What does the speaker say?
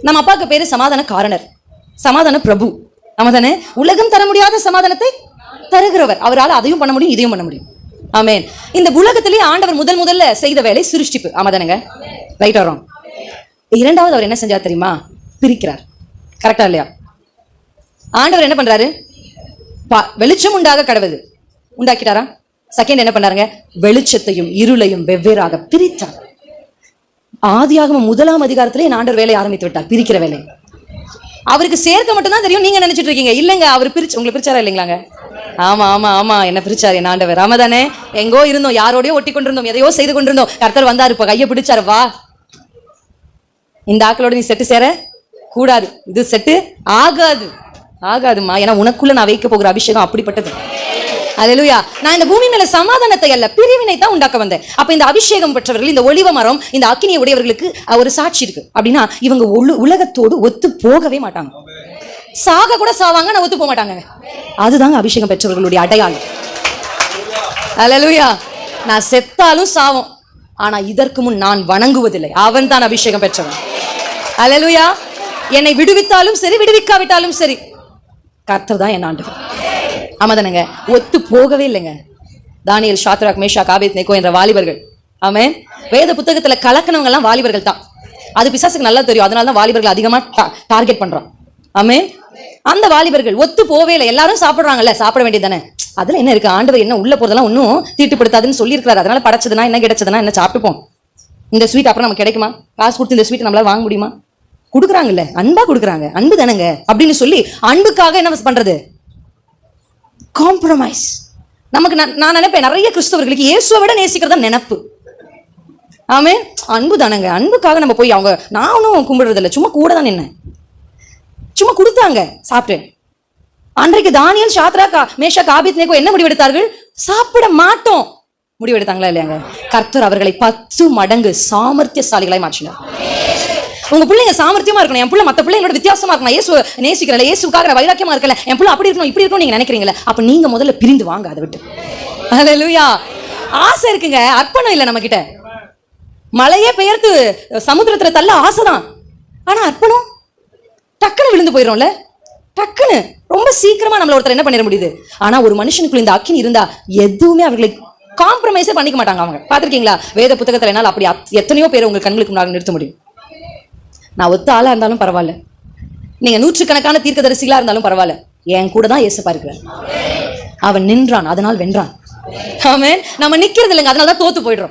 நம்ம அப்பாவுக்கு பேரு சமாதான காரணர், சமாதான பிரபு. நம்ம தானே? உலகம் தர முடியாத சமாதானத்தை தருகிறவர். அவரால் அதையும் பண்ண முடியும், இதையும் பண்ண முடியும். ஆமென். இந்த உலகத்திலேயே ஆண்டவர் முதல்ல செய்த வேலை சிருஷ்டிப்பு. ஆமாதானங்க? ரைட் வரோம். இரண்டாவது அவர் என்ன செஞ்சார் தெரியுமா? பிரிக்கிறார். கரெக்டா இல்லையா? ஆண்டவர் என்ன பண்றாரு? வெளிச்சம் உண்டாக கடவுது உண்டாக்கிட்டாரா? செகண்ட் என்ன பண்ணாருங்க? வெளிச்சத்தையும் இருளையும் வெவ்வேறாக பிரித்தார். ஆதியாகமம் 1ஆம் அதிகாரத்திலே ஆண்டவர் வேலையை ஆரம்பித்து விட்டார், பிரிக்கிற வேலை. அவருக்கு சேர்க்க மட்டும்தான் தெரியும். நீங்க நினைச்சிட்டு இருக்கீங்க இல்லங்க அவர் உங்களை பிரிச்சாரா இல்லைங்களாங்க? ஆமா ஆமா ஆமா, என்ன பிரிச்சாரு என் ஆண்டவர். ஆமா தானே? எங்கோ இருந்தோம், யாரோடய ஒட்டி கொண்டிருந்தோம், எதையோ செய்து கொண்டிருந்தோம். கர்த்தர் வந்தாரு, இப்ப கையை பிடிச்சாரு, வா இந்த ஆக்களோட நீ செட்டு சேர கூடாது, இது செட்டு ஆகாதுமா, ஏன்னா உனக்குள்ள நான் வைக்க போகிற அபிஷேகம் அப்படிப்பட்டது. அல்லேலூயா. நான் இந்த பூமி மேல சமாதானத்தை அல்ல பிரிவினை தான் உண்டாக்க வந்தேன். அப்ப இந்த அபிஷேகம் பெற்றவர்கள், இந்த ஒலிவ மரம், இந்த அக்கினியை உடையவர்களுக்கு ஒரு சாட்சி இருக்கு. அப்படின்னா இவங்க உலகத்தோடு ஒத்து போகவே மாட்டாங்க. சாக கூட சாவாங்க, நான் ஒத்து போக மாட்டாங்க. அதுதாங்க அபிஷேகம் பெற்றவர்களுடைய அடையாளம். அல்லேலூயா. நான் செத்தாலும் சாவும், ஆனா இதற்கு முன் நான் வணங்குவதில்லை. அவன் தான் அபிஷேகம் பெற்றவன். அல்லேலூயா. என்னை விடுவித்தாலும் சரி, விடுவிக்காவிட்டாலும் சரி, கர்த்தர் தான் என் ஆண்டவர். ஆமாதானங்க? ஒத்து போகவே இல்லைங்க. தானியேல், ஷாத்ராக், மேஷாக், ஆபேத்நேகோ என்ற வாலிபர்கள். ஆமென். வேத புத்தகத்துல கலக்கணவங்க எல்லாம் வாலிபர்கள் தான். அது பிசாசுக்கு நல்லா தெரியும். அதனால தான் வாலிபர்கள் அதிகமா டார்கெட் பண்றான். ஆமென். அந்த வாலிபர்கள் ஒத்து போவே இல்லை. எல்லாரும் சாப்பிடுறாங்கல்ல, சாப்பிட வேண்டியது தானே. அதுல என்ன இருக்கு? ஆண்டவர் என்ன உள்ள போறதெல்லாம் ஒன்னும் தீட்டுப்படுத்தாதுன்னு சொல்லியிருக்காரு. அதனால படைச்சதுன்னா என்ன, கிடைச்சதுன்னா என்ன, சாப்பிட்டுப்போம். இந்த ஸ்வீட் அப்புறம் நமக்கு கிடைக்குமா? காசு கொடுத்து இந்த ஸ்வீட் நம்மளால வாங்க முடியுமா? கொடுக்குறாங்கல்ல, அன்பா கொடுக்குறாங்க, அன்பு தானங்க அப்படின்னு சொல்லி அன்புக்காக என்ன பண்றது? காம்ப்ரமைஸ். நமக்கு நான் நினைப்பேன், நிறைய கிறிஸ்தவர்களுக்கு இயேசுவை விட நேசிக்கிறதா நினைப்பு. ஆமென். அன்பு தானங்க, அன்புக்காக நம்ம போய் அவங்க நானும் கும்பிடுறது இல்லை, சும்மா கூட தான் என்ன, சும்மா கொடுத்தாங்க, சாப்பிட்டேன். அன்றைக்கு தானியேல், ஷாத்ராக், மேஷாக், ஆபேத்நேகோ என்ன முடிவெடுத்தார்கள்? சாப்பிட மாட்டோம் முடிவெடுத்தாங்களா இல்லையாங்க? கர்த்தர் அவர்களை 10 மடங்கு சாமர்த்தியசாலிகளாய் மாற்றினார். உங்க பிள்ளைங்க சாமர்த்தியமா இருக்கணும். என் பிள்ளை மற்ற பிள்ளைங்களோட வித்தியாசமா இருக்கணும். இயேசு நேசிக்கிறல, இயேசுக்காக வைராக்கியமா இருக்கல, என் பிள்ளை அப்படி இருக்கணும் இப்படி இருக்கணும் நீங்க நினைக்கிறீங்களா? அப்ப நீங்க முதல்ல பிரிந்து வாங்க அதை விட்டு. அல்லேலூயா. ஆசை இருக்குங்க, அர்ப்பணம் இல்லை நம்ம கிட்ட. மலையே பெயர்த்து சமுத்திரத்துல தள்ள ஆசைதான், ஆனா அர்ப்பணம் டக்குன்னு விழுந்து போயிடும்ல. டக்குன்னு ரொம்ப சீக்கிரமா நம்மள ஒருத்தர் என்ன பண்ணிட முடியுது. ஆனா ஒரு மனுஷனுக்குள்ள இந்த அக்கினி இருந்தா எதுவுமே அவர்களை காம்ப்ரமைஸே பண்ணிக்க மாட்டாங்க. அவங்க பாத்திருக்கீங்களா? வேத புத்தகத்துல என்னால் அப்படி எத்தனையோ பேர் உங்க கண்களுக்கு முன்னாடி நிறுத்த முடியும். நான் ஒத்த ஆளா இருந்தாலும் பரவாயில்ல, நீங்க 100கணக்கான தீர்க்கதரிசிகளா இருந்தாலும் பரவாயில்ல, என் கூட தான் இயேசு இருக்கிறார். அவன் நின்றான், அதனால் வென்றான். ஆமென். நம்ம நிக்கிறது இல்லைங்க, அதனால தான் தோத்து போயிடுறோம்.